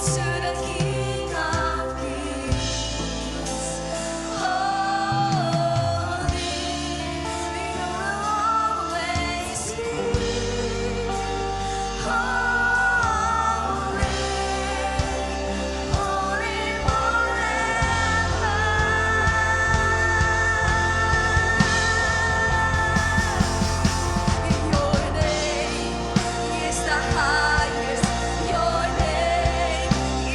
Your name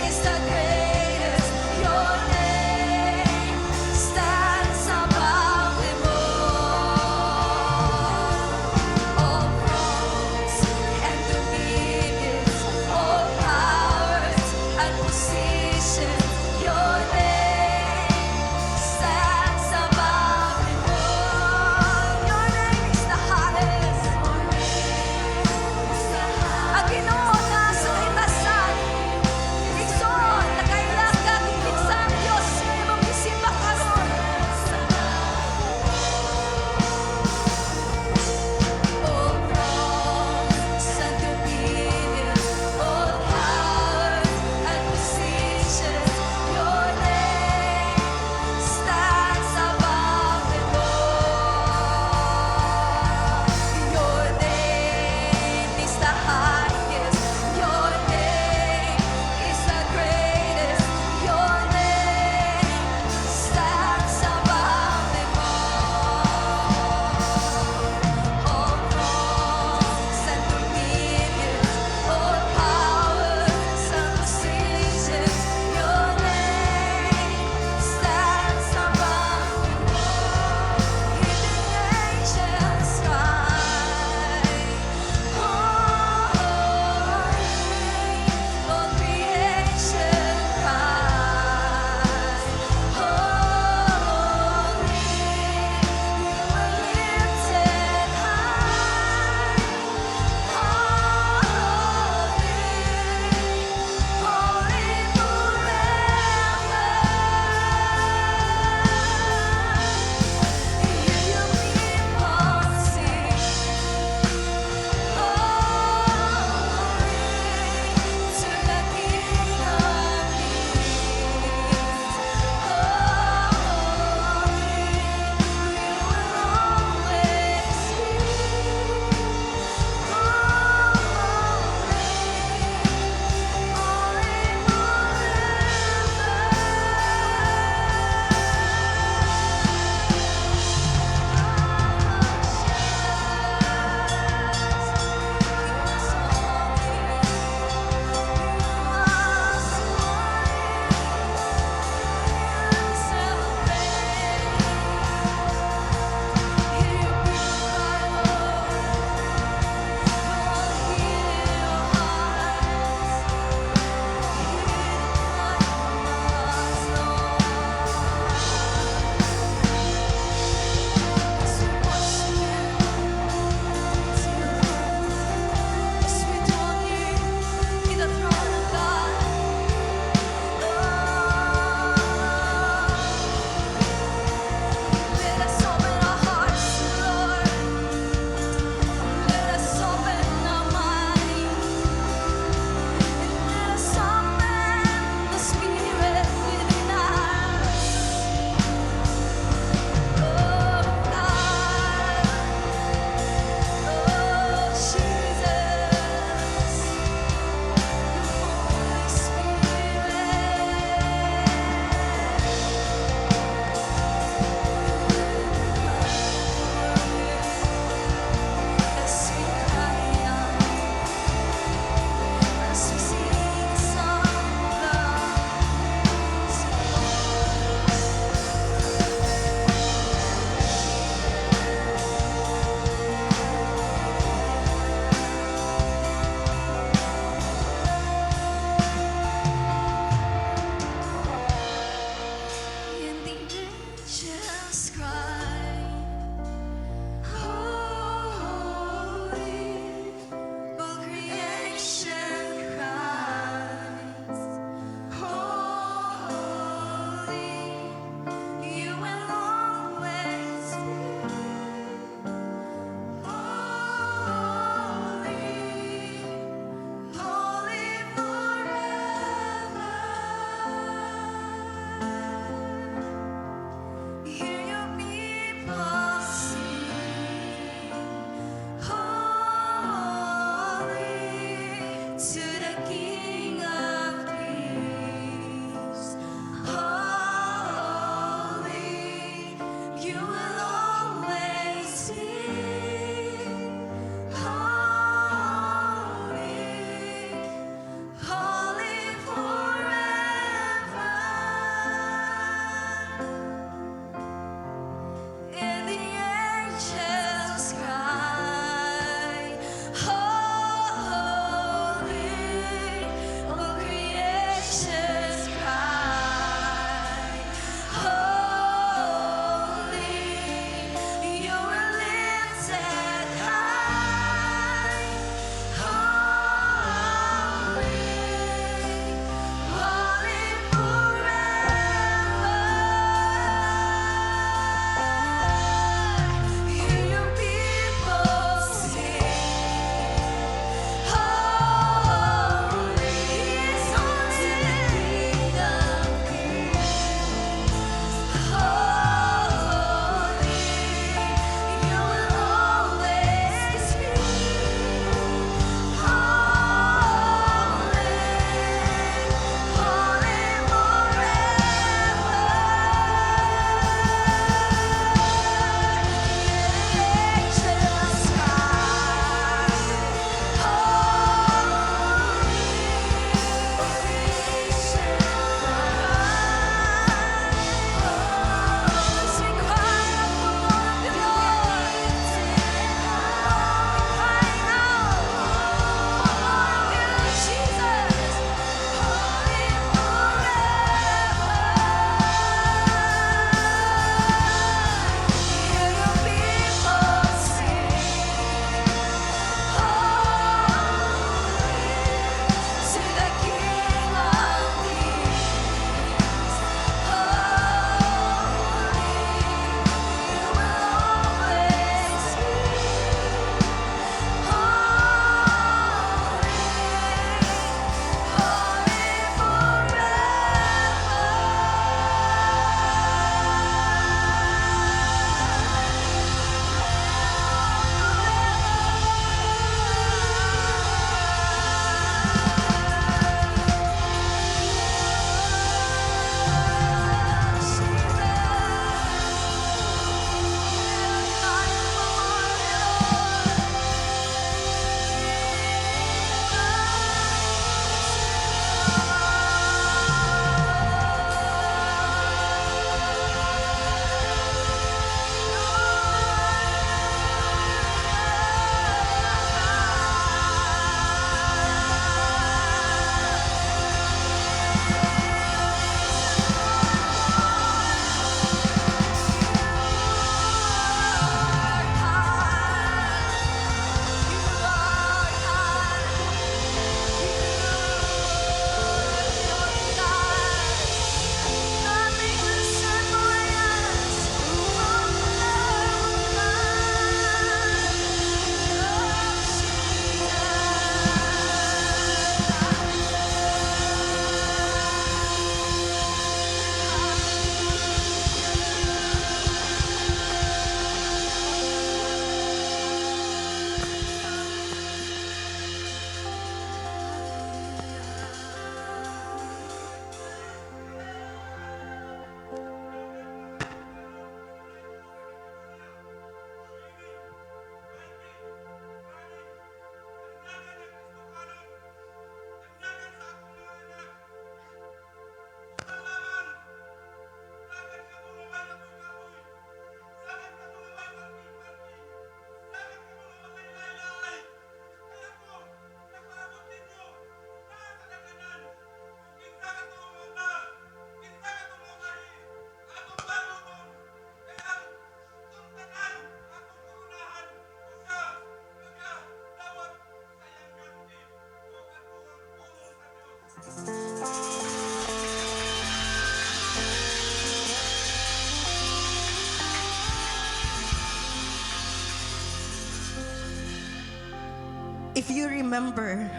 If you remember,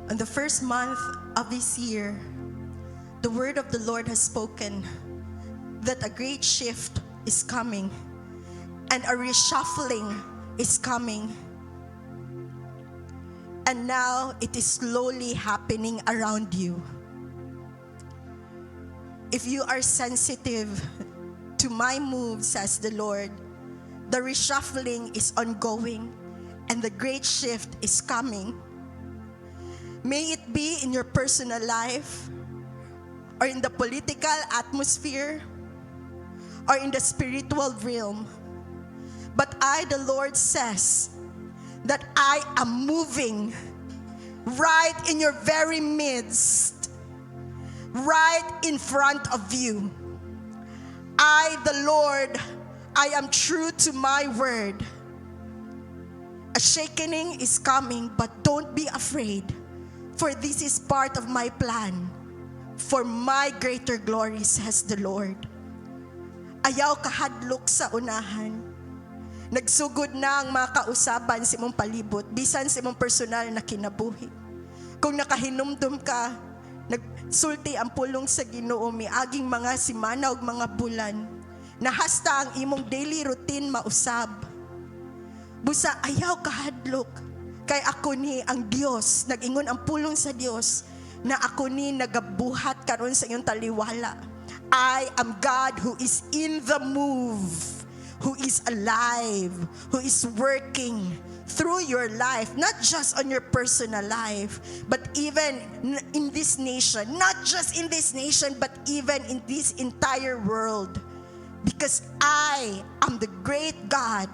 on the first month of this year, the word of the Lord has spoken that a great shift is coming and a reshuffling is coming. And now it is slowly happening around you. If you are sensitive to my moves, says the Lord, the reshuffling is ongoing and the great shift is coming. May it be in your personal life, or in the political atmosphere, or in the spiritual realm. But I, the Lord, says that I am moving right in your very midst, right in front of you. I, the Lord, I am true to my word. A shaking is coming, but don't be afraid, for this is part of my plan for my greater glory, says the Lord. Ayaw kahadlok sa unahan. Nagsugod na ang mga kausaban sa imong palibot, bisan sa imong personal na kinabuhi. Kung nakahinumdum ka, nagsulti ang pulong sa Ginoo miaging mga simana ug mga bulan, nahasta ang imong daily routine mausab. Busa ayaw kahadlok, kay ako ni ang Dios, nag-ingon ang pulong sa Dios, na ako ni nagabuhat karon sa iyong taliwala. I am God who is in the move, who is alive, who is working through your life, not just on your personal life, but even in this nation, not just in this nation, but even in this entire world. Because I am the great God,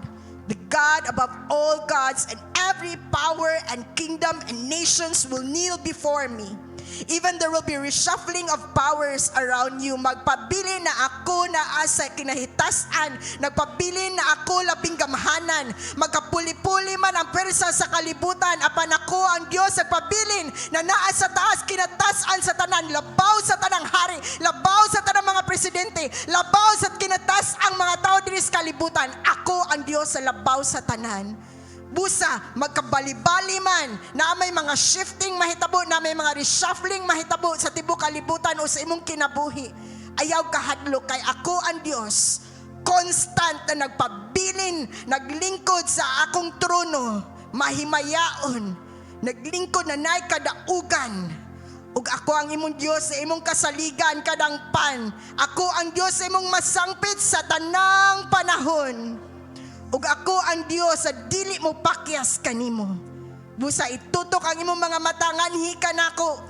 the God above all gods, and every power and kingdom and nations will kneel before me. Even there will be reshuffling of powers around you. Magpabili na ako na asa kinahitasan. Nagpabili na ako labing gamhanan. Magkapuli-puli man ang persa sa kalibutan. Apan ako ang Diyos nagpabilin na naa sa taas, kinatasan sa tanan. Labaw sa tanang hari. Labaw sa tanang mga presidente. Labaw sa kinatas ang mga tao diri sa kalibutan. Ako ang Diyos sa labaw sa tanan. Busa, magkabali-bali man na may mga shifting mahitabo, na may mga reshuffling mahitabo sa tibok kalibutan o sa imong kinabuhi. Ayaw kahadlok, kay ako ang Dios, constant na nagpabilin, naglingkod sa akong trono, mahimayaon, naglingkod na nay kadaugan. Ug ako ang imong Dios sa imong kasaligan kadang pan. Ako ang Dios sa imong masangpit sa tanang panahon. Ug ako ang Dios sa dili mo pakyas kanimo. Busa itutok ang imong mga mata nganhi kanako.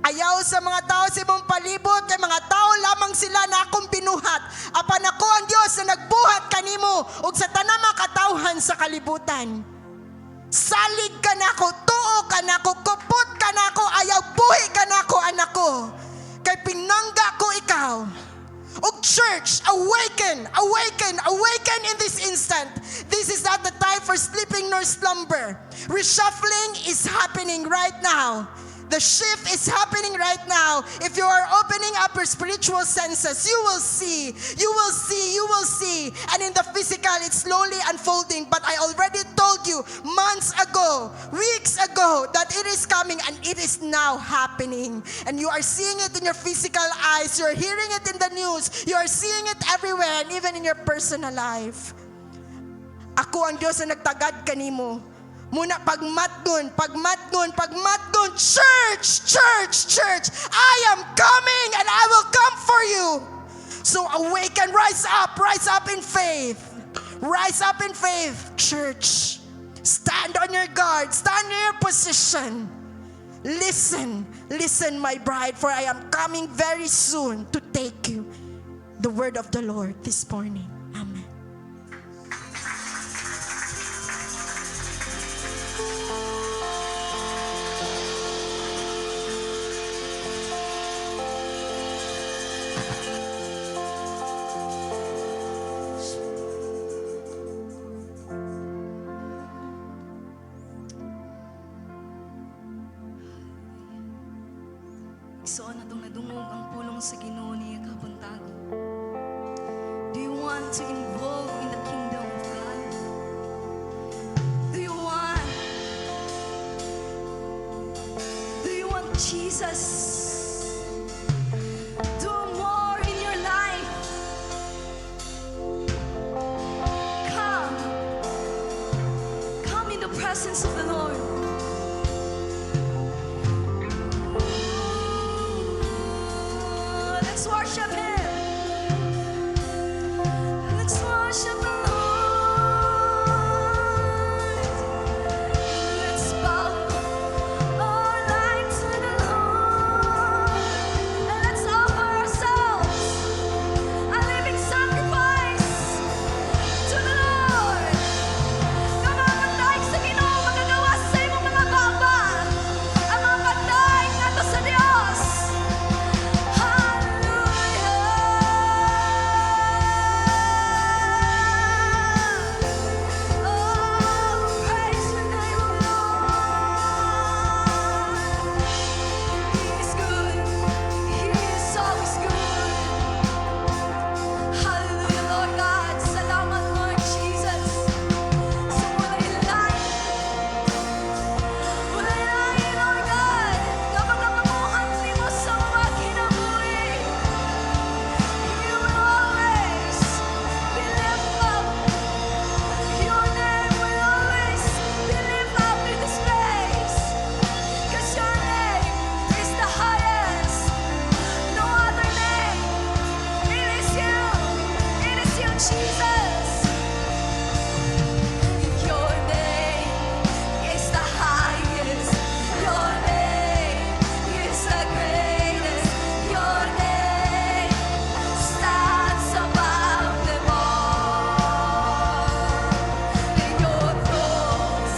Ayaw sa mga tao sa imong palibot, kay mga tao lamang sila na akong pinuhat. Apan ako ang Dios na nagbuhat kanimo ug sa tanang mga katawhan sa kalibutan. Salig ka nako, tuo ka nako, kupot ka nako, ayaw buhi ka nako anak ko. Kay pinangga ko ikaw. Oh church, awaken, awaken, awaken in this instant. This is not the time for sleeping nor slumber. Reshuffling is happening right now. The shift is happening right now. If you are opening up your spiritual senses, you will see, you will see, you will see. And in the physical, it's slowly unfolding. But I already told you months ago, weeks ago, that it is coming and it is now happening. And you are seeing it in your physical eyes. You're hearing it in the news. You are seeing it everywhere and even in your personal life. Ako ang Diyos na nagtagad kanimo. Muna pagmatgon, church, church, church, I am coming and I will come for you. So awaken, rise up in faith. Rise up in faith, church. Stand on your guard, stand in your position. Listen, listen, my bride, for I am coming very soon to take you. The word of the Lord this morning. Amen. Isoon na itong nadungog ang pulong sa Ginoo niya kapuntago. Do you want to involve in the kingdom of God? Do you want Jesus do more in your life? Come in the presence of the Lord. Let's worship Him. Let's worship the Lord. Let's bow our lives to the Lord. And let's offer ourselves a living sacrifice to the Lord. Kamamantay sa Ginoo, magagawa sa imong mga baba ang mga pagdaing nato sa Dios. Your name will always be lifted up in this place. 'Cause your name is the highest. No other name. It is you. It is you, Jesus. Your name is the highest. Your name is the greatest. Your name stands above them all. In your thrones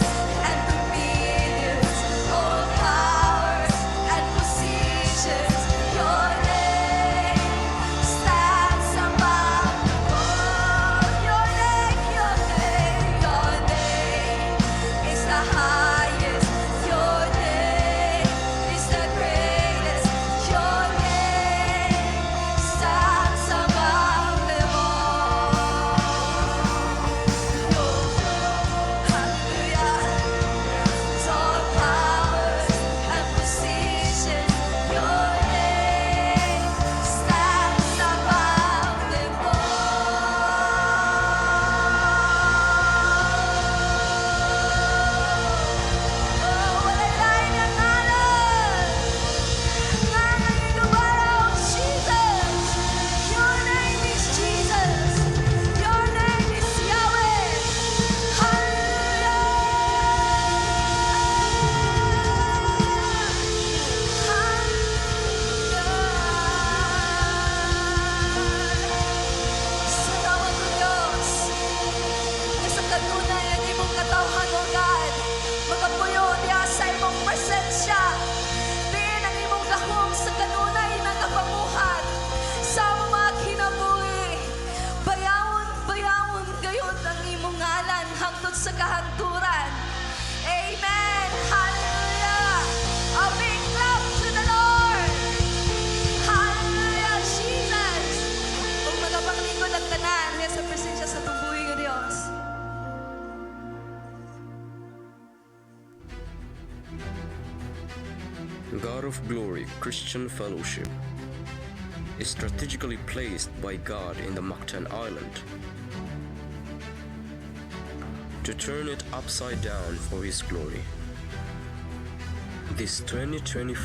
and dominions, all powers and positions, your name stands above them all. Your name is the highest. Your name is the greatest. Your name stands above them all. Hallelujah. All powers and positions, your name stands above them all. Walay lain nga ngalan. Ngalan ni Gumaraw, Jesus. Your name is Jesus. Your name is Yahweh. Salamat ko, Diyos. Sa kanunay ang imong katawhan, O God. Magapuyo diya sa imong presensya. Diin ang imong gahom sa kanunay na kapamuhan. Sa among mga kinabuhi. Bayawon gayon ang imong ngalan hangtod sa kahanturan. Amen. Hallelujah. A big clap to the Lord. Hallelujah, Jesus. Kung magapanglingkod ang tanan niya sa presensya sa tubuhi ng Diyos. God of Glory Christian Fellowship is strategically placed by God in the Mactan Island to turn it upside down for His glory. This 2025,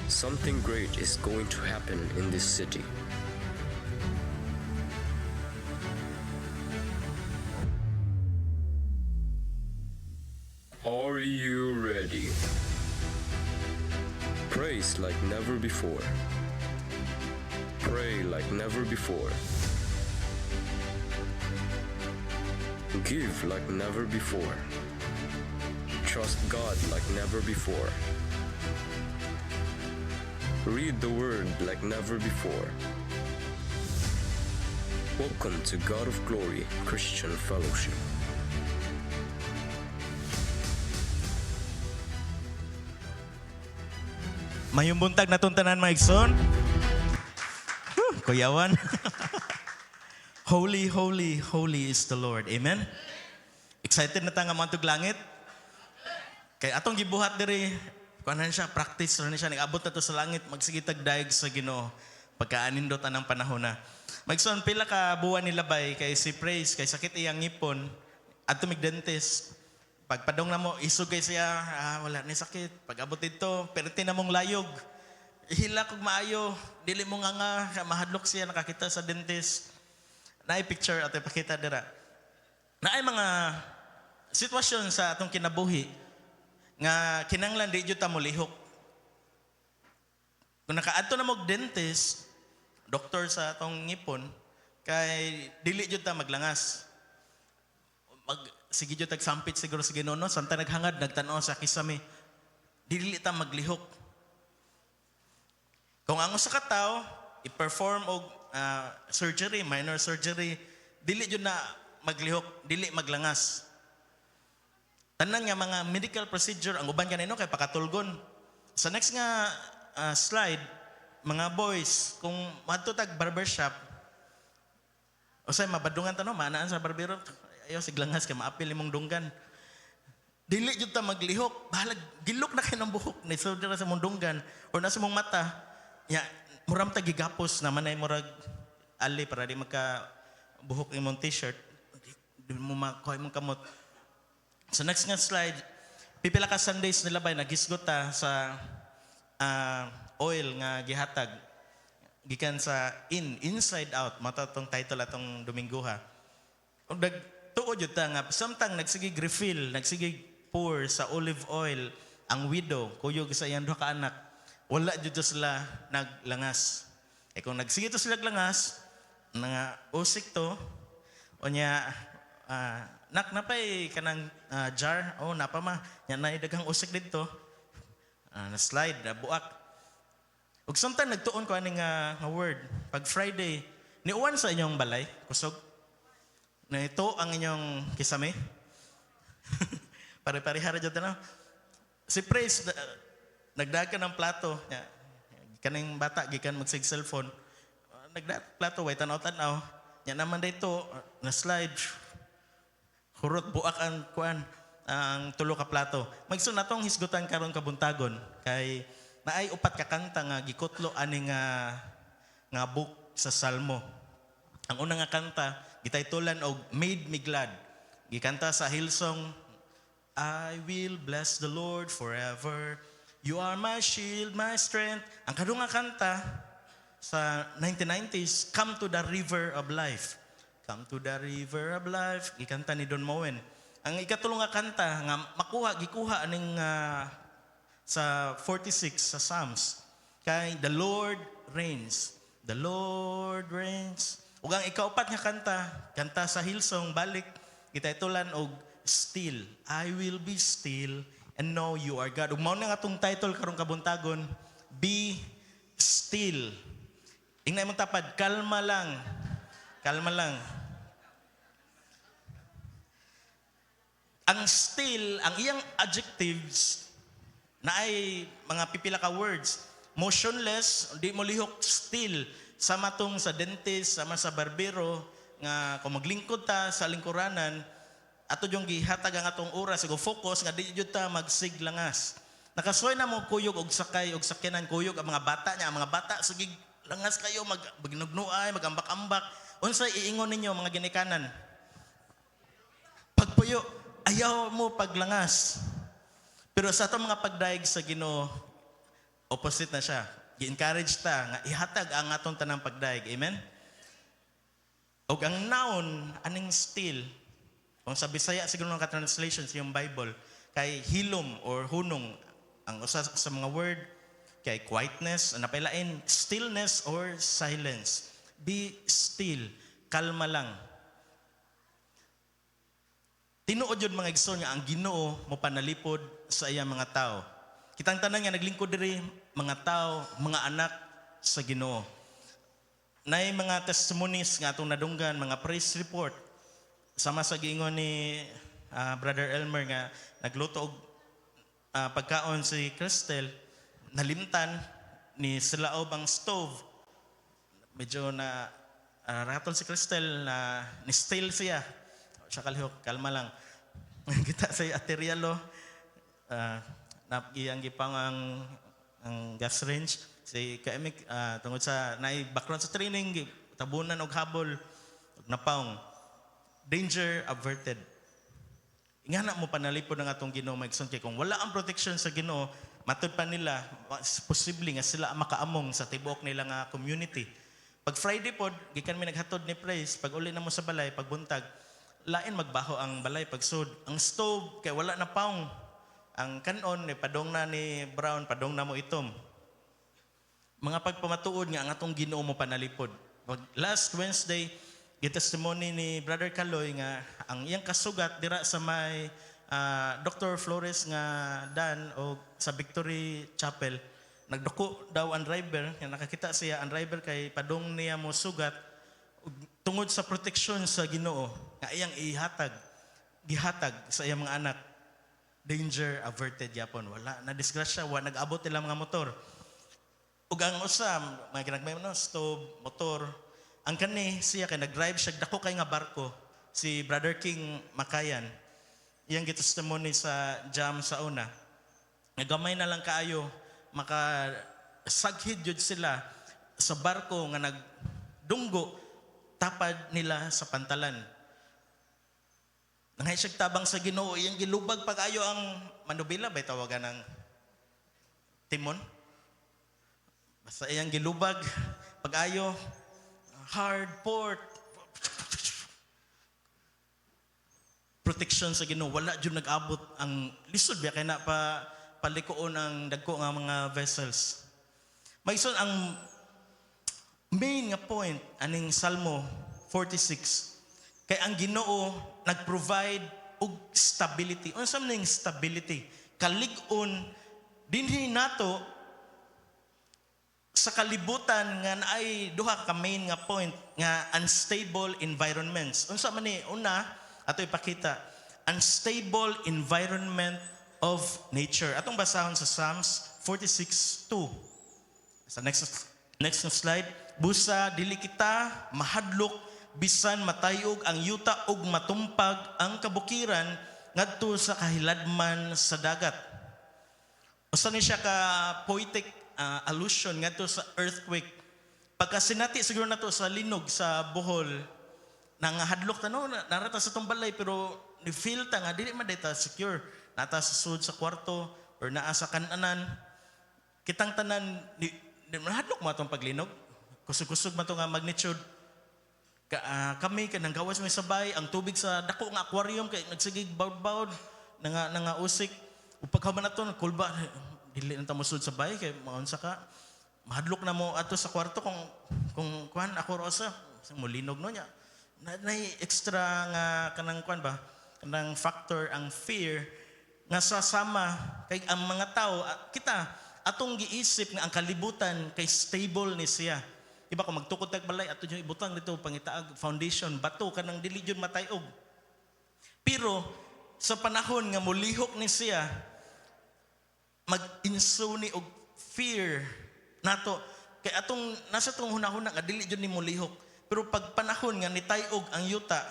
something great is going to happen in this city. Are you ready? Praise like never before. Pray like never before. Give like never before. Trust God like never before. Read the Word like never before. Welcome to God of Glory Christian Fellowship. Mayong buntag na tuntanan mga igsoon. Kuyawan. Holy, holy, holy is the Lord. Amen? Excited na tayo nga mantog langit? Kay atong gibuhat diri, kuanan siya, practice rin siya. Nag-abot na to sa langit, magsigitag daig sa Ginoo. Pagkaanindot anang panahon na. Magson, pila ka buwan nilabay kay si Praise, kay sakit iyang ngipon, at tumig-dentist. Pagpadong na mo, isugay siya, wala ni sakit. Pag-abot dito, perti na mong layog. Hila kog maayo, dili mo nga mahadlok siya, nakakita sa dentist. Naay picture at ipakita dira. Naay mga sitwasyon sa atong kinabuhi nga kinanglan di jud ta mo lihok. Kung nakaadto na mo dentist, doktor sa atong ngipon, kay dili jud ta maglangas. Sige jud tag sampit siguro sa Ginoo, no? Santa naghangad nagtan-aw sa kisame. Dili ta maglihok. Kung ang usa ka tawo i-perform og surgery, minor surgery, dili jud na maglihok, dili maglangas. Tanan nga mga medical procedure ang uban kanino kay pakatulgon. Sa next nga slide, mga boys, kung madto tag barbershop, usay mabadungan ta no, maanaan sa barbero, ayaw siglangas kay maapil imong dunggan. Dili jud ta maglihok, bahalag gilok na kay ng buhok, ni surgery sa mong dunggan or nasa mong mata. Ya, muram ta gigapos naman ay murag ali para di magka buhok imong t-shirt. Di mo makuha imong kamot. So next nga slide, pipila ka Sundays nilabay nagisgot ta sa oil nga gihatag gikan sa inside out, mata tong title atong Dominguha. Og nagtuo jud ta nga samtang nagsigig refill, nagsigig pour sa olive oil ang widow kuyog sa iyang duha ka anak, wala jud sila naglangas. Kung nagsige to sila langas, nga usik to, o niya, napay kanang jar, napa ma, yan na idagang usik dito, na slide, buak. Ug samtang nagtuon ko aning nga word, pag Friday, niuwan sa inyong balay, kusog, na ito ang inyong kisame. Pare-parehara dyan na. Si Praise, nagdaag ka ng plato, kaning bata, gikan magsig cellphone, nagdaag plato, way tanaw-tanaw, yan naman dito, na slide, hurot buak ang kuan, ang tulo ka plato. Magsun natong hisgutan karon kabuntagon, kay naay upat ka kanta nga gikutlo ani nga book sa Salmo. Ang una nga kanta gitaytulan og Made Me Glad. Gikanta sa Hillsong, I will bless the Lord forever. You are my shield, my strength. Ang kadung nga kanta sa 1990s, Come to the River of Life. Come to the River of Life. Gikanta ni Don Moen. Ang ikatulong nga kanta nga gikuha aning sa 46 sa Psalms, kay The Lord reigns. The Lord reigns. Ug ang ikaupat nga kanta sa Hillsong balik gitaytulan og Still. I will be still and know you are God. Ug mao na nga tong title karong kabuntagon, Be Still. Ingna imong tapad, kalma lang. Kalma lang. Ang still, ang iyang adjectives na ay mga pipila ka words. Motionless, di mo lihok, still. Sama tong sa dentist, sama sa barbero, nga kung maglingkod ta sa lingkuranan, ato yung gihatag ang atong oras, go focus, nga di jud ta magsiglangas. Nakasuway na mo kuyog og sakay og sakyanan kuyog ang mga bata niya, ang mga bata sige langas kayo magnugnuay, magambak-ambak. Unsay iingon ninyo mga ginikanan? Pagpuyo, ayaw mo paglangas. Pero sa atong mga pagdaig sa Ginoo, opposite na siya. Gi-encourage ta nga ihatag ang atong tanang pagdaig. Amen? Og ang noun aning still, kung sa Bisaya siguro ng ka-translation sa yung Bible, kay hilom or hunong, ang usa sa mga word, kay quietness, napailain, stillness or silence. Be still, kalma lang. Tinuod yun mga igsoon nga ang Ginoo mo panalipod sa iya mga tao. Kitang tanan nga naglingkod diri mga tao, mga anak sa Ginoo. Nay mga testimonies nga atong nadunggan, mga praise report, sama sa giingon ni Brother Elmer nga nagluto og pagkaon si Cristel, nalimtan ni Silaob ang stove. Medyo na ratol si Cristel na ni-steal siya. Siya kalihok, kalma lang. Kita sa Aterialo, napagiyang gipang ang gas range. Si Kaemik, tungod sa background sa training, tabunan og habol, og napaong. Danger averted. Ingana mo panalipod ng atong Ginoo maigsoon kay kung wala ang protection sa Ginoo, matud pa nila posible nga sila ang makaamong sa tibuok nila nga community. Pag Friday pod, gikan mi naghatod ni praise, pag uli na mo sa balay, pag buntag, lain magbaho ang balay pagsud. Ang stove kay wala na paong. Ang kanon ni padong na ni brown, padong na mo itom. Mga pagpamatuod nga ang atong Ginoo mo panalipod. Last Wednesday, gitestimony ni Brother Kaloy nga ang iyang kasugat dira sa may Dr. Flores nga dan o sa Victory Chapel. Nagduko daw ang driver, nga nakakita siya ang driver kay padong niya mo sugat tungod sa proteksyon sa Ginoo nga iyang gihatag sa iyang mga anak. Danger averted yapon. Wala na disgrasya, wala nag-abot nila mga motor. Ug ang usam, mga ginagmay no, stove, motor. Ang kani siya kay nag-drive siya dako kay nga barko, si Brother King Makayan. Iyang gitestimony sa jam sa una. Nagamay na lang kaayo maka saghid jud sila sa barko nga nagdunggo tapad nila sa pantalan. Nangay siya tabang sa Ginoo, iyang gilubag pag-ayo ang manubila bay tawagan ng timon. Basta iyang gilubag pag-ayo hard port protection sa Ginoo, wala jud nag-abot ang lisod biya kay na palikoon ang dagko nga mga vessels. Maison ang main nga point aning Salmo 46 kay ang Ginoo nag-provide og stability. Unsa man ning stability? Kalig-on dinhi nato sa kalibutan nga naay duha ka main nga point nga unstable environments. Unsa man ni? Una, ato ipakita, unstable environment of nature. Atong basahon sa Psalms 46:2. Sa next slide, busa dili kita mahadlok bisan matayog ang yuta ug matumpag ang kabukiran ngadto sa kahiladman sa dagat. Usa ni siya ka poetic allusion ngadto sa earthquake. Pagkasinati siguro nato sa linog sa Bohol nang hadlok tano narata sa tong balay pero ni feel ta nga dili man data secure nata sa sud sa kwarto or naa sa kananan kitang tanan di hadlok mo atong paglinog kusog-kusog man to nga magnitude. Kami kanang gawas may sabay ang tubig sa dako nga aquarium kay nagsigig bawd-bawd nga usik upag human nato kulba dili na ta musud sa bay kay maunsa ka mahadlok na mo ato sa kwarto kung kuan ako rosa mo linog no nya na extra nga kanang kuan ba kanang factor ang fear nga sasama kay ang mga tao kita atong giisip nga ang kalibutan kay stable ni siya. Iba kung magtukod tag balay ato yung ibutang dito pangitaag foundation bato kanang dili jud matayog. Pero sa panahon nga mulihok ni siya mag-insuni og fear nato kay atong nasa tong hunahuna nga dili jud ni mulihok. Pero pag panahon nga nitayog ang yuta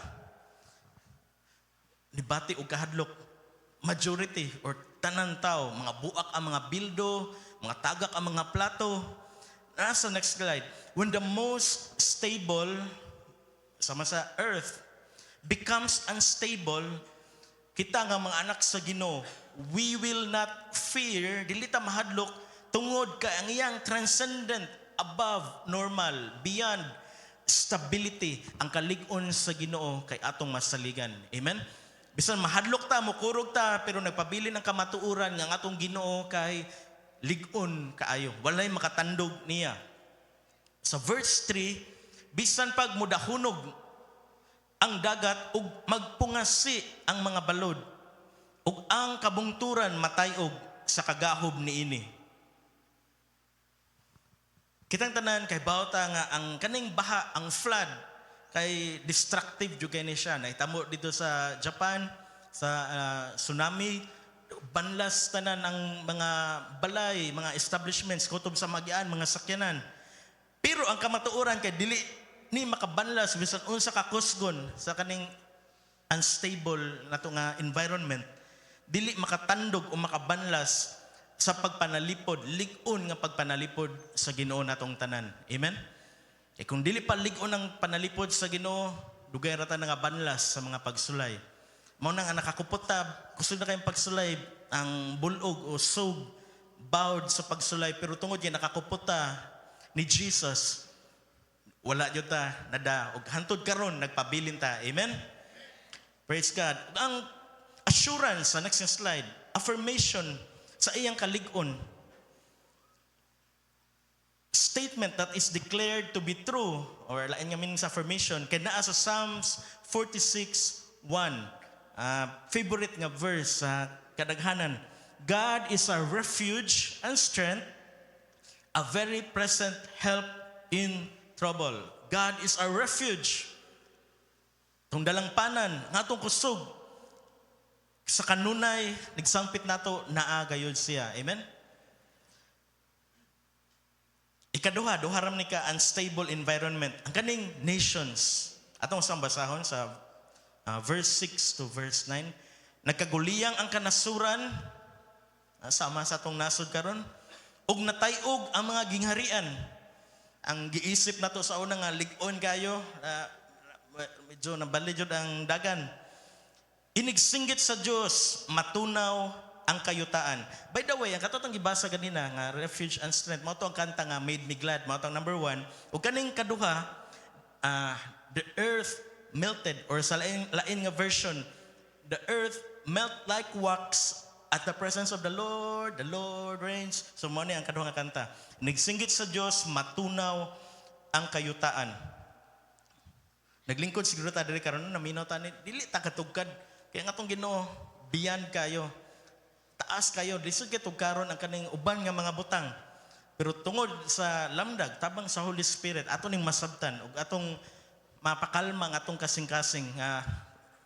nibati og kahadlok majority or tanan tao mga buak ang mga bildo, mga tagak ang mga plato. Nasa next slide. When the most stable sama sa earth becomes unstable, kita nga mga anak sa Ginoo, we will not fear, dili ta mahadlok tungod kay ang iyang transcendent, above normal, beyond stability, ang kalig-on sa Ginoo kay atong masaligan. Amen? Bisan mahadlok ta, mukurog ta, pero nagpabilin ang kamatuoran nga atong Ginoo kay lig-on kaayo. Walay makatandog niya. Sa verse 3, bisan pag mudahunog ang dagat ug magpungasi ang mga balod ug ang kabungturan matayog sa kagahob niini. Kitang tanan kay bawta nga ang kaning baha, ang flood kay destructive jud kay ni siya. Nahitamo dito sa Japan sa tsunami, banlas tanan ang mga balay, mga establishments, kutob sa magian, mga sakyanan. Pero ang kamatuoran kay dili ni makabanlas bisan unsa ka kusgon sa kaning unstable nato nga environment, dili makatandog o makabanlas sa pagpanalipod, lig-on nga pagpanalipod sa Ginoo natong tanan. Amen. Kung dili pa lig-on ang panalipod sa Ginoo, dugay ra ta nga banlas sa mga pagsulay. Mao nang ang nakakupot ta, gusto na kayong pagsulay, ang bulog o sog, bowed sa pagsulay, pero tungod yan nakakupot ta ni Jesus, wala yun ta, nada, og hantod karon nagpabilin ta. Amen? Praise God. Ang assurance, sa next slide, affirmation sa iyang kalig-on, statement that is declared to be true, or lain nga meaning sa affirmation, kaya naa sa Psalms 46:1. Favorite nga verse sa kadaghanan. God is our refuge and strength, a very present help in trouble. God is our refuge. Itong dalangpanan, nga itong kusog, sa kanunay, nagsampit nato, naagayod siya. Amen? Ikaduha, duharam ni ka unstable environment. Ang kaning nations. Atong sambasahon sa verse 6 to verse 9. Nagkaguliyang ang kanasuran, sama sa atong nasod karon, ug natayog ang mga gingharian. Ang giisip nato sa una nga lig-on kayo, medyo nabali jud ang dagan. Inigsinggit sa Dios, matunaw ang kayutaan. By the way, ang katotong gibasa ganina nga refuge and strength, mao to ang kanta nga made me glad, mao to ang number 1. Ug kaning kaduha, the earth melted, or sa lain nga version, the earth melt like wax at the presence of the Lord reigns. So mo ni ang kaduha nga kanta. Nagsinggit sa Dios, matunaw ang kayutaan. Naglingkod siguro ta diri karon naminaw ta ni dili ta katugkad kaya nga tong Ginoo beyond kayo. Taas kayo, lisod kay tugkaron ang kaning uban nga mga butang. Pero tungod sa lamdag tabang sa Holy Spirit ato ning masabtan ug atong mapakalma nga atong kasing-kasing nga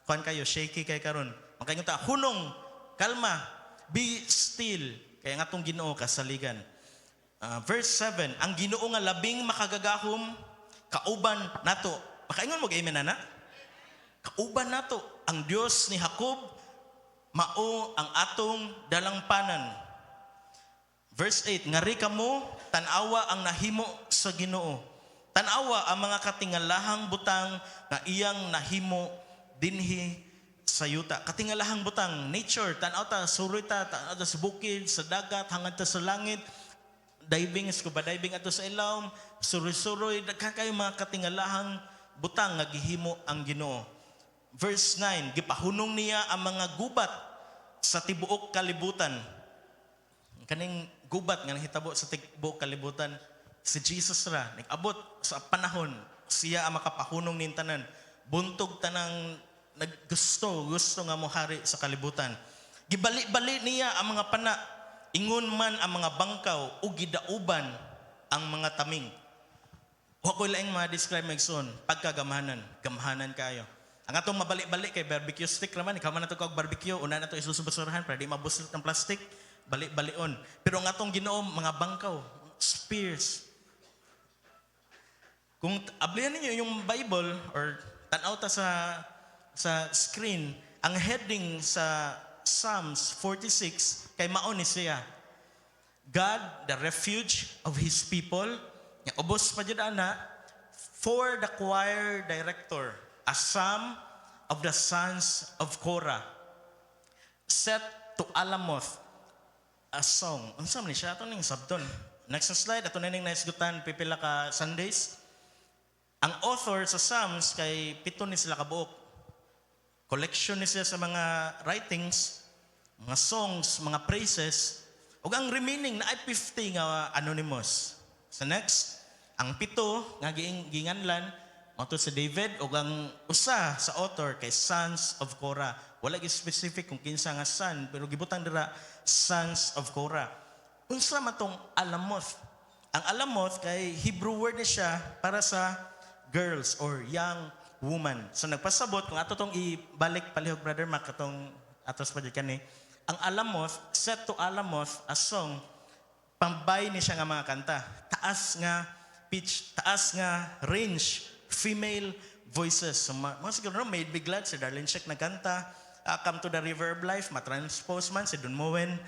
kuan kayo shaky kay karon. Makaingon ta hunong, kalma, be still kay nga atong Ginoo kasaligan. Verse 7, ang Ginoo nga labing makagagahom kauban nato. Makaingon mo amen ana? Kauban nato ang Dios ni Jacob mao ang atong dalangpanan. Verse 8, ngari kamo tan-awa ang nahimo sa Ginoo. Tanawa ang mga katingalahang butang na iyang nahimo dinhi sa yuta. Katingalahang butang, nature, tanaw ta, suroy ta, tanaw ta sa bukid, sa dagat, hangad ta sa langit, diving, scuba diving ato sa ilawom, suroy-suroy, daghan kayo mga katingalahang butang nga gihimo ang Ginoo. Verse 9, gipahunong niya ang mga gubat sa tibuok kalibutan. Kaning gubat nga nahitabo sa tibuok kalibutan, si Jesus ra, nag-abot sa panahon, siya ang makapahunong nin tanan. Buntog tanang gusto nga mohari sa kalibutan. Gibali-bali niya ang mga pana, ingon man ang mga bangkaw, o gidauban ang mga taming. Wa ko laing ma-describe magson, pagkagamahanan, gamhanan kayo. Ang atong mabali-bali kay barbecue stick raman, ikaw man nato kag barbecue, una nato isusubasurahan para di mabuslit ng plastic, bali-balion. Pero ang atong Ginoo mga bangkaw, spears. Kung ablihan ninyo yung Bible or tanaw ta sa screen, ang heading sa Psalms 46 kay mao ni siya. God, the refuge of His people. Nga ubos pa jud ana, for the choir director, a psalm of the sons of Korah. Set to Alamoth, a song. Unsa man ni siya? Ato ning sabton. Next slide, ato na ning naisgutan pipila ka Sundays. Ang author sa Psalms kay pito ni sila kabuok. Collection ni siya sa mga writings, mga songs, mga praises. Ug ang remaining na ay 50 nga anonymous. Sa next, ang pito nga ginganlan ato sa David ug ang usa sa author kay Sons of Korah. Wala gi specific kung kinsa nga son, pero gibutang dira Sons of Korah. Unsa man tong Alamoth? Ang Alamoth kay Hebrew word ni siya para sa girls or young woman. So nagpasabot kung ato tong ibalik palihog Brother Mac katong atos pa kani ang Alamoth, set to Alamoth, a song, pambay ni siya nga mga kanta. Taas nga pitch, taas nga range, female voices. So, mga siguro, Made Me Glad, si Darlene Sheck nagkanta. Come to the River of Life, matranspose man, si Don Moen.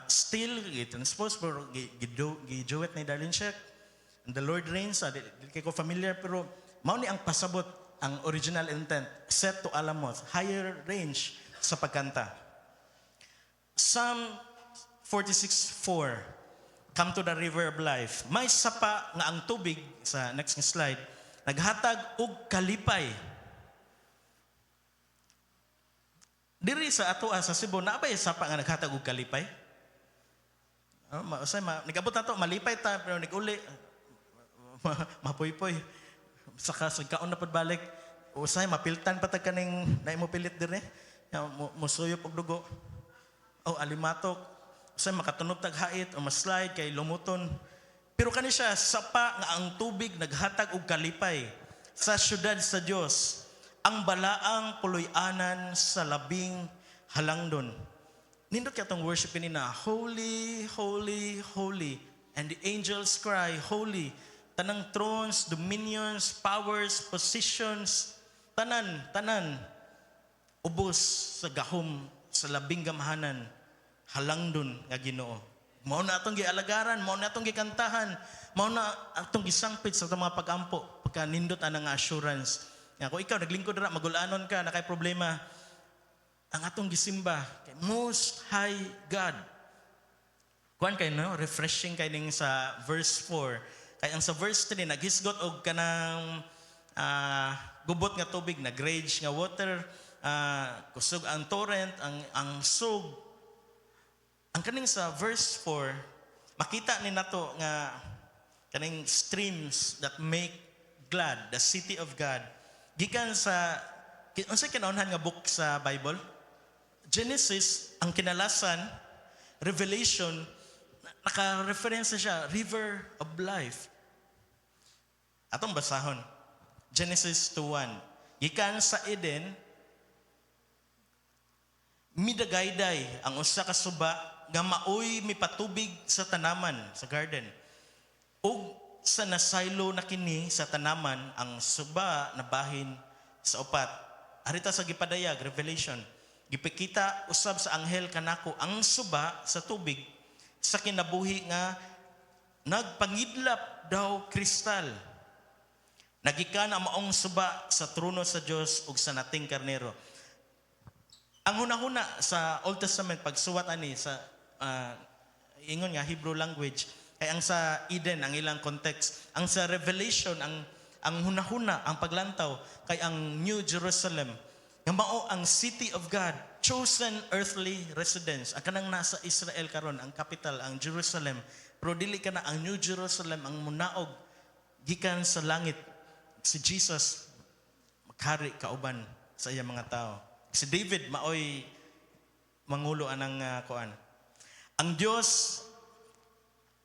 Still, gitranspose, pero gijuwet ni Darlene Sheck. And the Lord Reigns, di ko familiar, pero mao ni ang pasabot, ang original intent, set to Alamoth, higher range sa pagkanta. Psalm 46:4, Come to the River of Life. May sapa nga ang tubig, sa next slide, naghatag og kalipay. Diri sa ato sa Cebu, na ba yung sapa nga naghatag og kalipay? Nag-abot na to, malipay ta, pero nag-uli, mapoy-poy. Saka sa kaon na pagbalik, usay, mapiltan patag kaning na mo pilit dire, musuyop og dugo. Alimatok, usay makatunog tag hait o maslide kay lumuton. Pero kani siya sapa nga ang tubig naghatag og kalipay sa syudad sa Dios, ang balaang puloy-anan sa labing halangdon. Nindot ka tong worshipin na, holy, holy, holy, and the angels cry, holy. Tanang thrones, dominions, powers, positions, tanan, ubos sa gahom, sa labing gamahanan, halangdon nga Ginoo. Mao na atong gialagaran, mao na atong gikantahan, mao na atong gisangpit sa mga pagampo, pagka nindot anang assurance. Kung ikaw naglingkod ra, magulanon ka, nakay problema, ang atong gisimba, kay Most High God. Kuan kay no, refreshing kay ning sa verse 4. Kay ang sa verse 3, naghisgot og kanang gubot nga tubig, nagrage nga water, kusog ang torrent, ang sug. Ang kaning sa verse 4, makita ni nato nga kaning streams that make glad the city of God. Gikan sa unsay kinahanglan nga book sa Bible? Genesis, ang kinalasan, Revelation, naka-reference siya, River of Life. Atong basahon. Genesis 2:1. Gikan sa Eden, midagayday ang usa ka suba nga maoy mipatubig sa tanaman, sa garden. Ug sa nasaylo na kini sa tanaman, ang suba na bahin sa upat. Arita sa gipadayag, Revelation. Gipakita usab sa anghel kanako ang suba sa tubig sa kinabuhi nga nagpangidlap daw kristal. Nagikan ang maong suba sa trono sa Dios ug sa nating karnero. Ang hunahuna sa Old Testament pagsuwat ani sa ingon nga Hebrew language kay ang sa Eden ang ilang context, ang sa Revelation ang hunahuna ang paglantaw kay ang New Jerusalem nga mao ang city of God, chosen earthly residence. Ang kanang nasa Israel karon, ang capital, ang Jerusalem. Pero dili kana ang New Jerusalem ang munaog gikan sa langit. Si Jesus maghari kauban sa iyang mga tao. Si David maoy mangulo anang kuan. Ang Dios,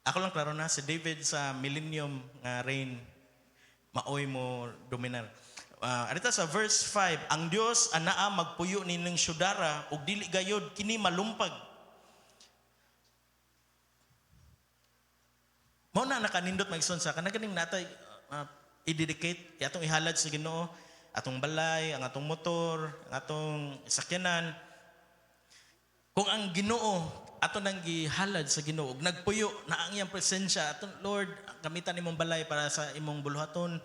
ako lang klaro na, si David sa millennium nga reign maoy mo dominar. Arita sa verse 5, ang Dios anaa magpuyo nining syudara ug dili gayod kini malumpag. Mao na nakanindot magson sa kanang kaning natay i-dedicate atong ihalad sa Ginoo, atong balay, ang atong motor, ang atong sakyanan. Kung ang Ginoo ato nang gihalad sa Ginoo ug nagpuyo na ang iyang presensya, atong Lord, gamitan nimong balay para sa imong buluhaton.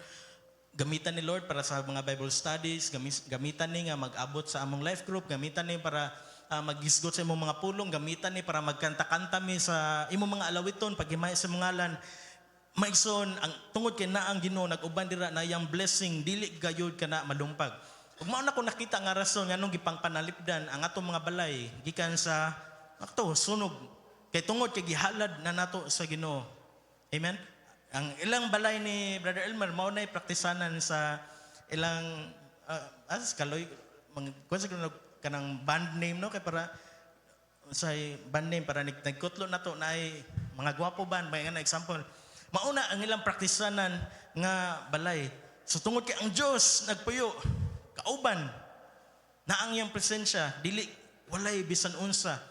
Gamitan ni Lord para sa mga Bible studies, gamitan ni nga mag-abot sa among life group, gamitan ni para maghisgot sa imong mga pulong, gamitan ni para magkanta-kanta mi sa imong mga alawiton, paghimay sa mga ngalan. Maigsoon, ang tungod kay na ang Ginoo nag-uban dira na iyang blessing, dili gayud kana malumpag. Ug mao na ko nakita nga rason nganong gipangpanalipdan ang atong mga balay gikan sa ato sunog kay tungod kay gihalad na nato sa Ginoo. Amen. Ang ilang balay ni Brother Elmer mao nay praktisanan sa ilang kaloy kanang band name no kay para sa band name para nagkutlo nato na ay mga gwapo band may nga example. Mauna ang ilang praktisanan nga balay. So tungod kay ang Dios nagpuyo kauban na ang iyang presensya dili walay bisan unsa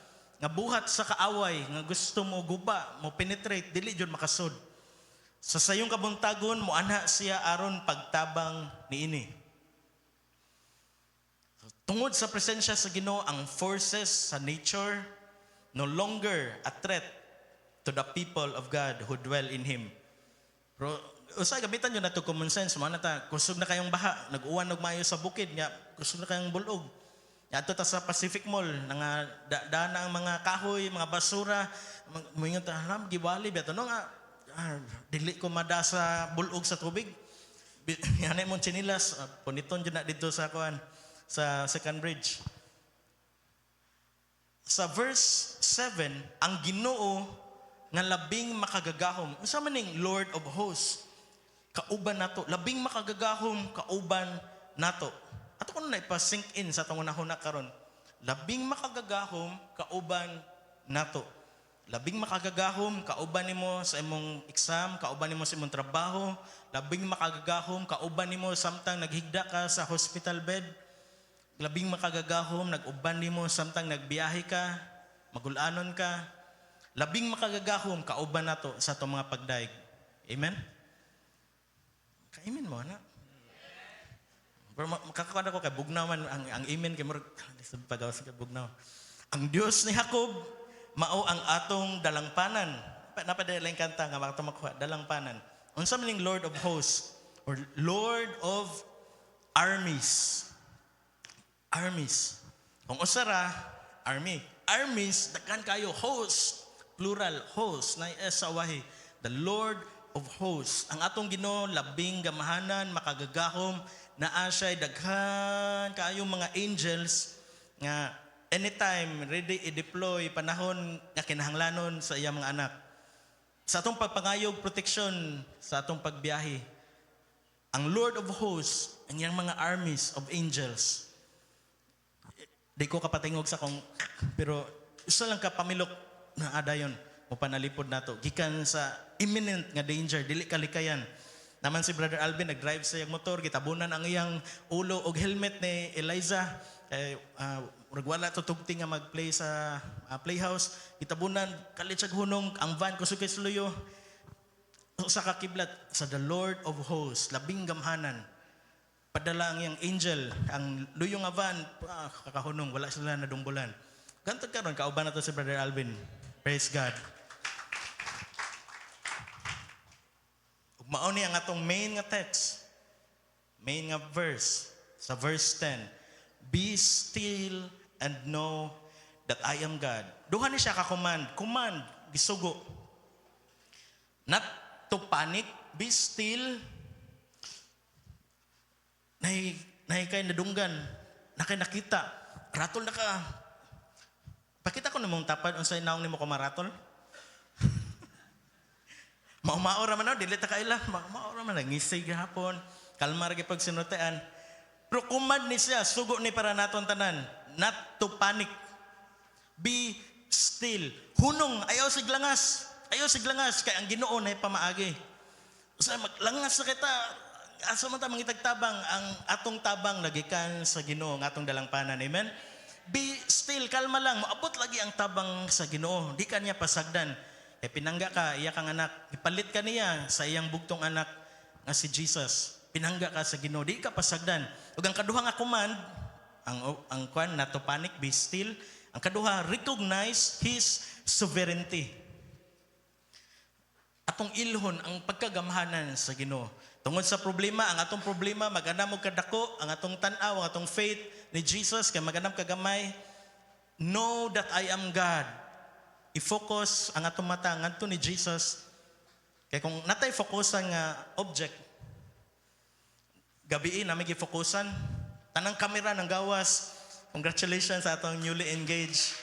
nga buhat sa kaaway nga gusto mo guba, mo penetrate, dili jud makasud. Sa sayong kabuntagon mo anha siya aron pagtabang niini. Tungod sa presensya sa Ginoo, ang forces sa nature no longer a threat to the people of God who dwell in Him. Pero usay gamitan nyo na to common sense. Mga nata, kusog na kayong baha, nag-uwan og maayo sa bukid, nga kusog na kayong bulog. Ato ta sa Pacific Mall, nga daan ang mga kahoy, mga basura, moingon ta, "Ram giwali beto no nga dili ko mada sa bulog sa tubig." Yanay mo chinilas, puniton jud na dito sa kuan sa Second Bridge. Sa verse 7, ang Ginoo nga labing makagagahom. Unsa man ning Lord of Hosts? Kauban nato, labing makagagahom kauban nato. Ato kuno na ipa-sink in sa atong unahuna karon. Labing makagagahom kauban nato. Labing makagagahom kauban nimo sa imong exam, kauban nimo sa imong trabaho, labing makagagahom kauban nimo samtang naghigda ka sa hospital bed. Labing makagagahom nag-uban nimo samtang nagbiyahe ka, magulanon ka. Labing makagagahom kauban nato sa atong mga pagdaig. Amen. Ka-amen mo na. Pero makakakuha ko kay bugnaw man ang amen kay murag pagawas kay bugnaw. Ang Dios ni Jacob mao ang atong dalangpanan. Napadalaing kanta nga makatong makuha dalangpanan. Unsa man ning Lord of Hosts or Lord of Armies? Armies. Kung usara army. Armies daghan kayo, host plural, host na sa wahi. The Lord of Hosts. Ang atong Ginoo labing gamahanan, makagagahom, naa siya daghan kaayong mga angels nga anytime ready i-deploy panahon nga kinahanglanon sa iyang mga anak. Sa atong pagpangayog protection sa atong pagbiyahe. Ang Lord of Hosts, ang iyang mga armies of angels. Di ko kapatingog sa kong pero isa lang ka pamilok na adayon mo panalipod nato gikan sa imminent nga danger dili kalikayan. Naman si Brother Alvin nag-drive sa iyang motor, gitabunan ang iyang ulo og helmet ni Eliza. Kay wala to tugti nga mag-play sa playhouse. Gitabunan kalit siya hunong ang van kusog kay suluyo. Sa kakiblat sa the Lord of Hosts, labing gamhanan. Padala ang iyang angel, ang luyong nga van, kakahunong, wala sila nadungbulan. Ganto karon kauban na to si Brother Alvin. Praise God. Mao ni ang atong main nga text, main nga verse, sa verse 10. Be still and know that I am God. Duha ni siya ka-command. Command, gisugo. Not to panic, be still. Nahi kay nadunggan, nakay nakita. Ratol na ka. Pakita ko namang tapad, unsay naong nimo ko maratol. Mao-mao man dili ta kaila, mao man ngisig gahapon, kalma ra gyud sinutean. Pero kumad ni siya, sugo ni para naton tanan, not to panic. Be still. Hunong ayaw siglangas. Ayaw siglangas kay ang Ginoo nay pamaagi. Usa maglangas sa kita, asa man ta mangitagtabang ang atong tabang nagikan sa Ginoo nga atong dalangpanan. Amen. Be still, kalma lang, maabot lagi ang tabang sa Ginoo. Di kanya pasagdan. Pinangga ka, iya kang anak, ipalit ka niya sa iyang bugtong anak nga si Jesus. Pinangga ka sa Ginoo, di ka pasagdan. Ug ang kaduha nga command, ang kwan not to panic, be still. Ang kaduha, recognize His sovereignty. Atong ilhon ang pagkagamhanan sa Ginoo. Tungod sa problema, ang atong problema maganam og kadako, ang atong tan-aw, ang atong faith ni Jesus kay maganam kagamay. Know that I am God. I-focus ang atong mata ngadto ni Jesus. Kay kung natay fokusan nga object, gabi namin gi-fokusan, tanang kamera ng gawas. Congratulations sa atong newly engaged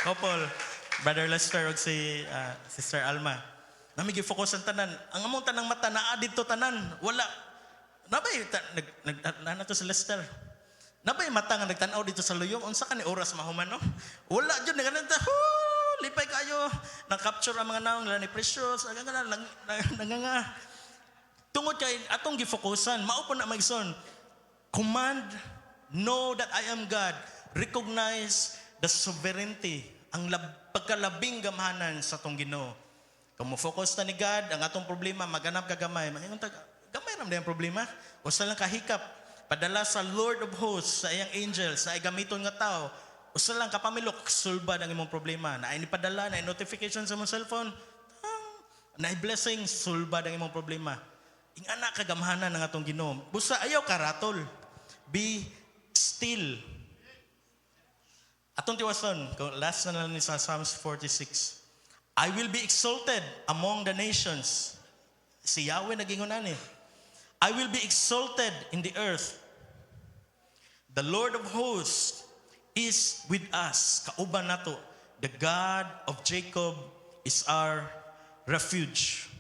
couple, Brother Lester ug si Sister Alma. Namin gi-fokusan tanan. Ang among tanang mata naa didto tanan. Wala. Nabay to si Lester. Nabay mata nga nagtan-aw dito sa luyong. Unsa ka ni oras mahuman no? Wala jud ni kananta. Lipay kayo, na-capture ang mga naong ni Precious, nanganga. Tungod kay atong gifokusan, mao po na magson. Command, know that I am God. Recognize the sovereignty ang pagkalabing gamhanan sa tong Ginoo. Kung mo focus na ni God, ang atong problema maganap ka gamay. Gamay ram ang problema. Usa lang kahikap padala sa Lord of Hosts sa iyang angels na igamiton nga tao. Usa lang kapamilok sulbad ang imong problema. Na ay padala na notification sa imong cellphone. Na blessing sulbad ang imong problema. Ingana kagamhanan ng atong Ginoo. Busa ayaw karatol. Be still. Atong tiwason, last na lang ni sa Psalms 46. I will be exalted among the nations. Si Yahweh nagingunan eh. I will be exalted in the earth. The Lord of hosts is with us. Kauban nato. The God of Jacob is our refuge.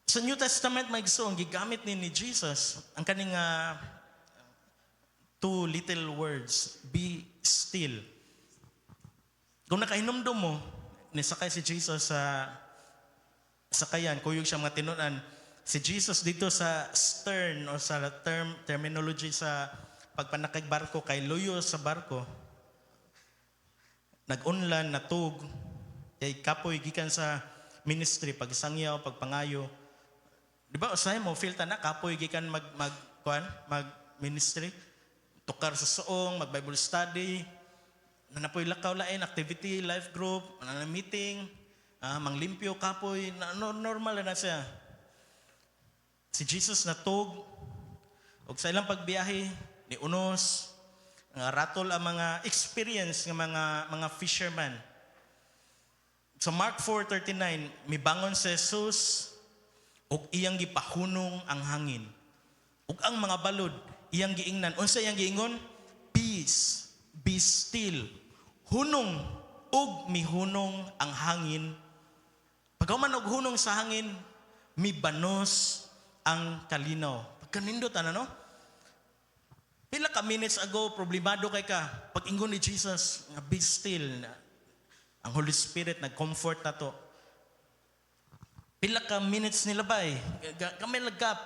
Sa New Testament, may gusto, gigamit ni Jesus ang kaning two little words, be still. Kung nakahinumdum mo, nisakay si Jesus sa sakayan, kuyog siya mga tinunan, si Jesus dito sa stern o sa terminology sa pagpanakig barko, kay luyo sa barko, nag-unlan, natug, kay kapoy gikan sa ministry, pagsangyaw, pagpangayo. Di ba, usahay mo, feel ta na, kapoy gikan mag ministry, tukar sa suong, mag Bible study, nanapoy lakaw lain, activity, life group, meeting, manglimpyo, kapoy, normal na siya. Si Jesus natug, og sa ilang pagbiyahe, ni unos, ratol ang mga experience ng mga fisherman. Sa Mark 4:39, mibangon si Jesus, ug iyang gipahunong ang hangin. Ug ang mga balod iyang giingnan. Unsa iyang giingon? Peace, be still. Hunong ug mihunong ang hangin. Pagkaman og hunong sa hangin, mibanos ang kalinaw. Pagkanindot no? Pila ka minutes ago problemado kay ka pag ingon ni Jesus nga be still. Ang Holy Spirit nag-comfort na to. Pila ka minutes nilabay, kami lagkap,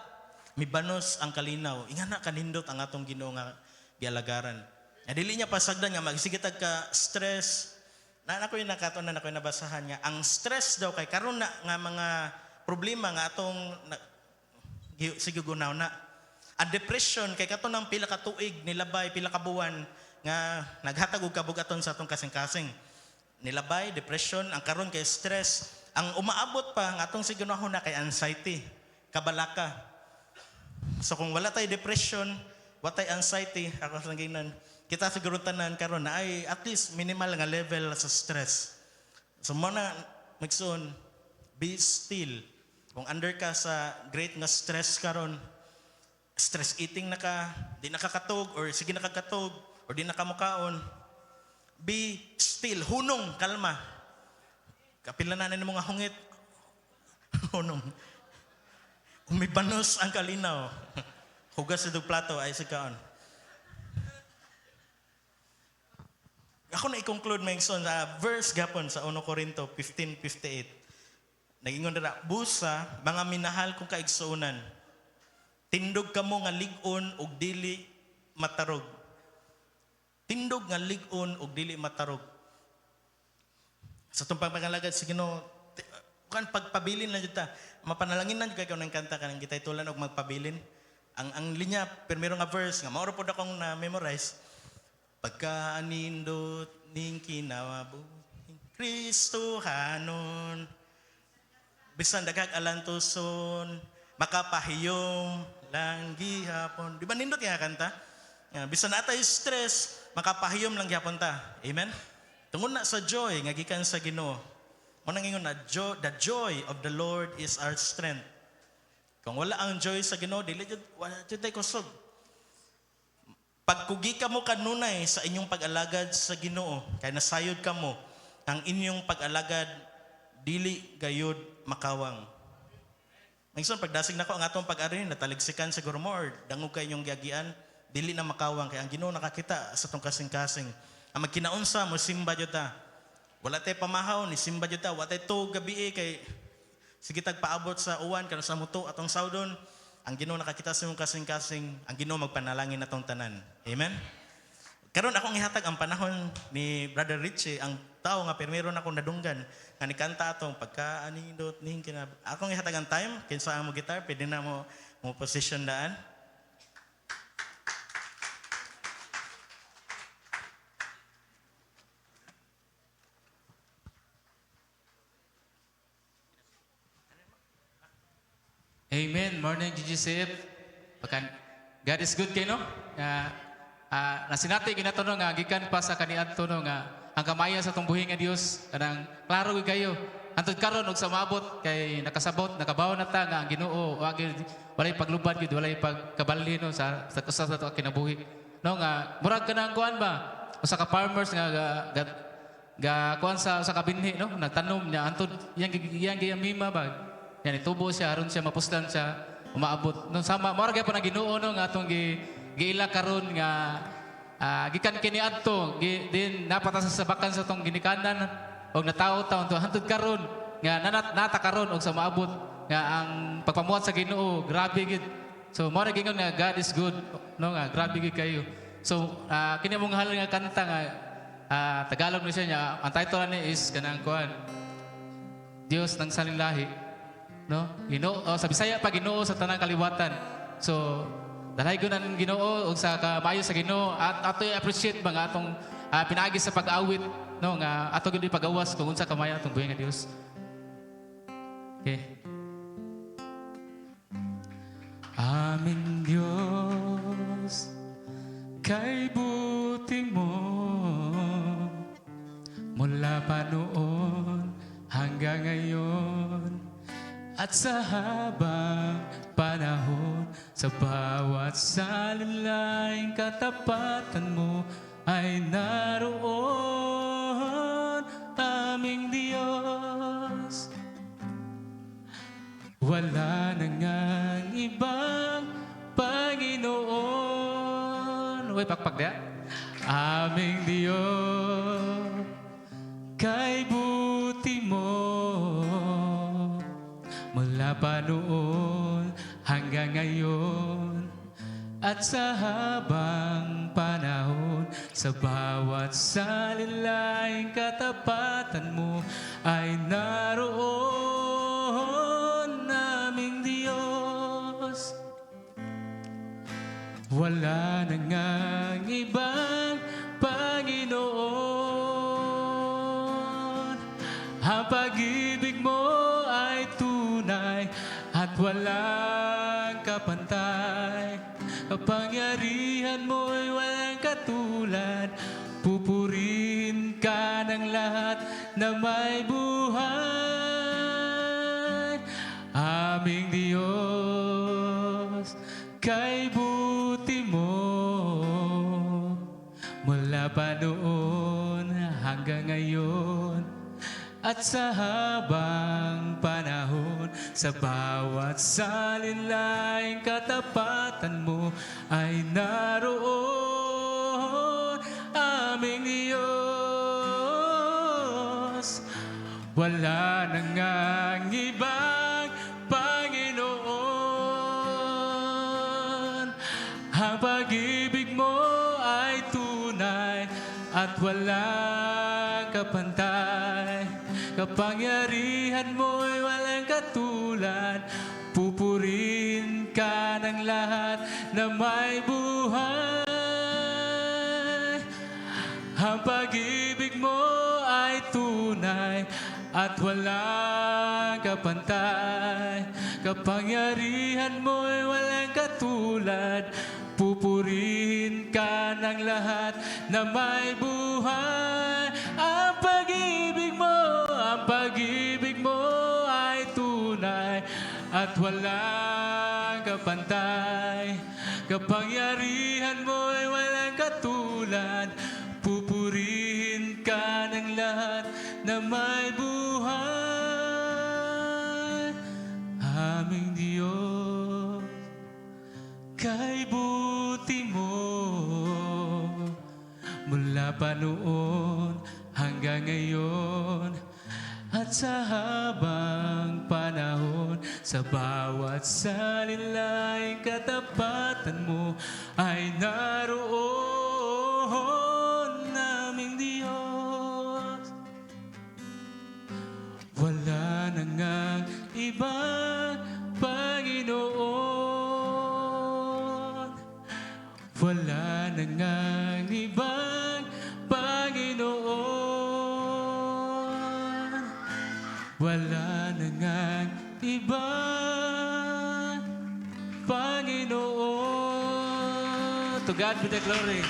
mibanos ang kalinaw. Ingana kanindot ang atong Ginoo nga gialagaran. Dili niya pasagdan nga magsigitag ka stress. Ako'y nabasahan nga ang stress daw kay karon na nga mga problema nga atong sigugunaw na. A depression kay katon ng pila ka tuig nilabay, pila ka buwan nga naghatag og kabugaton sa atong kasing-kasing. Nilabay, depression, ang karon kay stress. Ang umaabot pa ng atong sigunahon na kay anxiety, kabalaka. So kung wala tay depression, wala tay anxiety, ako sa ginan, kita siguro tanan karon na ay at least minimal nga level sa stress. So muna magsuon, be still. Kung under ka sa great nga stress karon, stress eating na ka, di nakakatog or sige nakakatog or di nakamukaon, be still, hunong, kalma. Kapila na mga hungit. Hunong. Umibanos ang kalinaw. Hugas sa plato ay sikaon. Ako na i-conclude may son sa verse gapon sa 1 Corinto 15:58. Nagingon dira, busa, mga minahal kong kaigsuunan. Tindog kamo nga lig-on ug dili matarog. Tindog nga lig-on ug dili matarog. Sa itong pagpagalagad sa Ginoo, kan pagpabilin lang dito, mapanalangin lang kayo ng kanta ka ng gitay tulan og magpabilin. Ang linya, primero nga verse, nga mauro po na akong na-memorize, pagkaanindot ning kinawabu, Kristo hanon, bisan dagag alantoson, makapahiyom lang gihapon. Di ba nindot nga kanta? Bisan natay stress, makapahiyom lang gihapon ta. Amen? Tungod na sa joy nga gikan sa Ginoo. Mo nang ingon na the joy of the Lord is our strength. Kung wala ang joy sa Ginoo, dili jud wala jud tay kusog. Pagkugi ka mo kanunay sa inyong pag-alagad sa Ginoo, kay nasayod ka mo, ang inyong pag-alagad dili gayud makawang. Mangson pagdasig nako ang atong pag-ari nataligsikan siguro mo or dangog kay inyong giagian, dili na makawang kay ang Ginoo nakakita sa tong kasing-kasing. Ang magkinaunsa mo simba jud ta. Wala tay pamahaw ni simba jud ta, wa tay tuog gabi kay sige tag paabot sa uwan kanu sa muto atong sawdon. Ang Ginoo nakakita sa imong kasing-kasing, ang Ginoo magpanalangin atong tanan. Amen. Karon akong ihatag ang panahon ni Brother Richie, ang tao nga primero na akong nadunggan nga nikanta atong pagka anindot ning kina. Akong ihatag ang time kinsa mo gitar, pwede na mo position daan. Amen. Morning, GGCF. God is good kayo, no? Nasinati, ginatanong nga, gikan pa sa kaniadto, no, nga, ang kamaya sa tumbuhin nga Diyos, kanang klaro kayo. Antod karon og sa maabot, kay nakasabot, nakabaw na ta, nga ang Ginoo, walay paglubad, walay pagkabalhin, no, sa ito kinabuhi. No, nga, murag ka na ang kuhan ba? O sa ka-farmers nga, kuhan sa kabinhi, no? Nagtanom niya, antod, yang giyamima ba? Yan, itubo siya, aron siya, mapuslan siya, umaabot. Nung sama, mara kaya pa na Ginoo, no, nga itong giila karon nga, gikan kini adto, din napata sa sabakan sa itong ginikanan, o natao-taon to, hantod karon, nga nata karon, o sa maabot, nga ang pagpamuhat sa Ginoo, grabe gid. So, mara gingon nga, God is good, no, nga, grabe gid kayo. So, kini mong halal nga kanta nga, Tagalog na siya niya, ang title niya is, kanang kuhan, Diyos ng Salinlahi. No? Ginoo, sa Bisaya pa Ginoo sa tanang kaliwatan. So, dalay ko na ng Ginoo o sa kamayo sa Ginoo at ato i-appreciate mga atong pinaagi sa pag-awit, no, nga ato gid pag-awas kung unsa kamayo atong buhi nga Dios. Okay. Aming Diyos, kay buti mo mula pa noon hanggang ngayon. At sa habang panahon, sa bawat salinlaing katapatan mo ay naroon, aming Diyos. Wala na ngang ibang Panginoon. Uy, pakpak aming Diyos, kay buti mo mula pa noon hanggang ngayon. At sa habang panahon, sa bawat salinlaing katapatan mo ay naroon, naming Diyos. Wala na ngang ibang Panginoon. Ang pag-ibig mo ay tunay at walang kapantay. Kapangyarihan mo'y walang katulad. Pupurihin ka ng lahat na may buhay. Aming Diyos, kay buti mo mula pa noon hanggang ngayon. At sa habang panahon, sa bawat salinlaing katapatan mo ay naroon, aming Diyos. Wala na ngang ibang Panginoon. Ang pag-ibig mo ay tunay at walang kapantay. Kapangyarihan mo'y walang katulad. Pupurihin ka ng lahat na may buhay. Ang pag-ibig mo ay tunay at walang kapantay. Kapangyarihan mo'y walang katulad. Pupurihin ka ng lahat na may buhay. Ang pag-ibig mo ay tunay at walang kapantay. Kapangyarihan mo'y walang katulad. Pupurihin ka ng lahat na may buhay. Aming Diyos, kay buti mo mula pa noon hanggang ngayon. At sa habang panahon, sa bawat salinlaing katapatan mo ay naroon, ibang Panginoon. Wala na ngang ibang Panginoon. Wala na ngang ibang Panginoon. To God be the glory.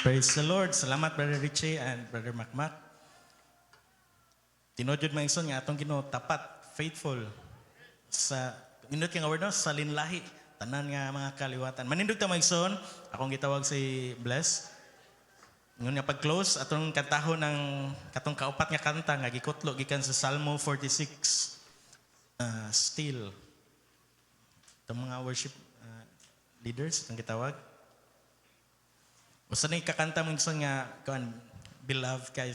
Praise the Lord. Salamat, Brother Richie and Brother Macmac. Tinodjud mga igsoon nga atong Ginoo tapat, faithful sa nindot kang word no, sa linlahi tanan nga mga kaliwatan. Manindog ta mga igsoon, akong gitawag si Bless. Ngun nga pag-close atong kantahon ng katong kaupat nga kanta nga gikutlo gikan sa Salmo 46. Still. Itong mga worship leaders itong gitawag. Usa ni kakanta mo igsoon nga kuan beloved kay